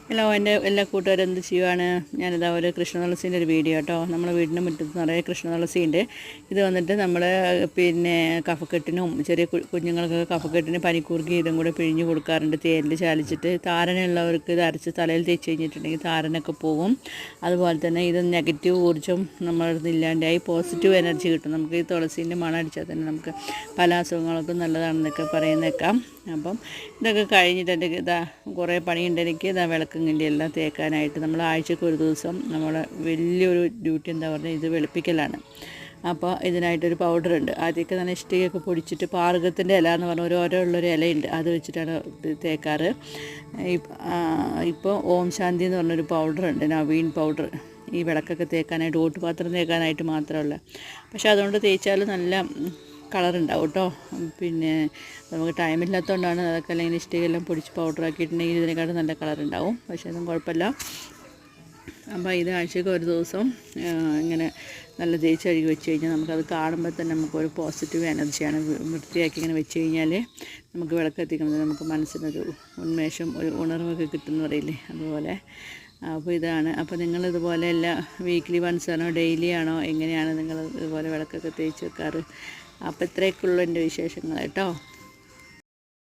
Hello എൻ്റെ എല്ലാ കൂട്ടുകാരും എന്ത് ചെയ്യുവാണ്? ഞാനിതാ ഒരു കൃഷ്ണ തുളസീൻ്റെ ഒരു വീഡിയോ കേട്ടോ. നമ്മുടെ വീടിൻ്റെ മുറ്റത്ത് നിറയെ കൃഷ്ണ തുളസിയുണ്ട്. ഇത് വന്നിട്ട് നമ്മൾ കഫക്കെട്ടിനും ചെറിയ കുഞ്ഞുങ്ങൾക്കൊക്കെ കഫക്കെട്ടിന് പനിക്കൂർക്കി ഇതും കൂടെ പിഴിഞ്ഞ് കൊടുക്കാറുണ്ട്. തേരിൽ ചാലിച്ചിട്ട് താരനുള്ളവർക്ക് ഇത് അരച്ച് തലയിൽ തേച്ച് കഴിഞ്ഞിട്ടുണ്ടെങ്കിൽ താരനൊക്കെ പോകും. അതുപോലെ തന്നെ ഇത് നെഗറ്റീവ് ഊർജ്ജം നമ്മളിൽ ഇല്ലാണ്ടായി പോസിറ്റീവ് എനർജി കിട്ടും. നമുക്ക് ഈ തുളസീൻ്റെ മണം അടിച്ചാൽ തന്നെ നമുക്ക് പല അസുഖങ്ങൾക്കും നല്ലതാണെന്നൊക്കെ പറയുന്നേക്കാം. അപ്പം ഇതൊക്കെ കഴിഞ്ഞിട്ട് എൻ്റെ ഇതാ കുറേ പണിയുണ്ട് എനിക്ക്. ഇതാ വിളക്കും കിണ്ടിയെല്ലാം തേക്കാനായിട്ട് നമ്മൾ ആഴ്ചക്ക് ഒരു ദിവസം നമ്മളെ വലിയൊരു ഡ്യൂട്ടി എന്താ പറഞ്ഞാൽ ഇത് വെളുപ്പിക്കലാണ്. അപ്പോൾ ഇതിനായിട്ടൊരു പൗഡറുണ്ട്. ആദ്യമൊക്കെ നല്ല ഇഷ്ടികയൊക്കെ പൊടിച്ചിട്ട് പാർഗത്തിൻ്റെ ഇല എന്ന് പറഞ്ഞ ഓരോ ഉള്ളൊരു ഇലയുണ്ട്, അത് വെച്ചിട്ടാണ് തേക്കാറ്. ഇപ്പോൾ ഓം ശാന്തി എന്ന് പറഞ്ഞൊരു പൗഡറുണ്ട്, നവീൻ പൗഡർ. ഈ വിളക്കൊക്കെ തേക്കാനായിട്ട് ഓട്ടുപാത്രം തേക്കാനായിട്ട് മാത്രമല്ല, പക്ഷേ അതുകൊണ്ട് തേച്ചാൽ നല്ല കളറുണ്ടാവും കേട്ടോ. പിന്നെ നമുക്ക് ടൈമില്ലാത്തതുകൊണ്ടാണ് അതൊക്കെ, അല്ലെങ്കിൽ ഇഷ്ടികയെല്ലാം പൊടിച്ച് പൗഡറാക്കിയിട്ടുണ്ടെങ്കിൽ ഇതിനെക്കാട്ടും നല്ല കളറുണ്ടാവും. പക്ഷേ അതും കുഴപ്പമില്ല. അപ്പോൾ ഇത് ആഴ്ചയ്ക്ക് ഒരു ദിവസം ഇങ്ങനെ നല്ല തേച്ച് കഴുകി വെച്ച് കഴിഞ്ഞാൽ നമുക്കത് കാണുമ്പോൾ തന്നെ നമുക്കൊരു പോസിറ്റീവ് എനർജിയാണ്. വൃത്തിയാക്കി ഇങ്ങനെ വെച്ച് കഴിഞ്ഞാൽ നമുക്ക് വിളക്കെത്തിക്കുന്നത് നമുക്ക് മനസ്സിനൊരു ഉന്മേഷം, ഒരു ഉണർവൊക്കെ കിട്ടുമെന്ന് പറയില്ലേ, അതുപോലെ. അപ്പോൾ ഇതാണ്. അപ്പോൾ നിങ്ങളിതുപോലെ എല്ലാ വീക്ക്ലി വൺസ് ആണോ ഡെയിലി ആണോ എങ്ങനെയാണ് നിങ്ങൾ ഇതുപോലെ വിളക്കൊക്കെ തേച്ച് വെക്കാറ്? അപ്പോൾ ഇത്രയൊക്കെയുള്ളൂ എൻ്റെ വിശേഷങ്ങൾ കേട്ടോ.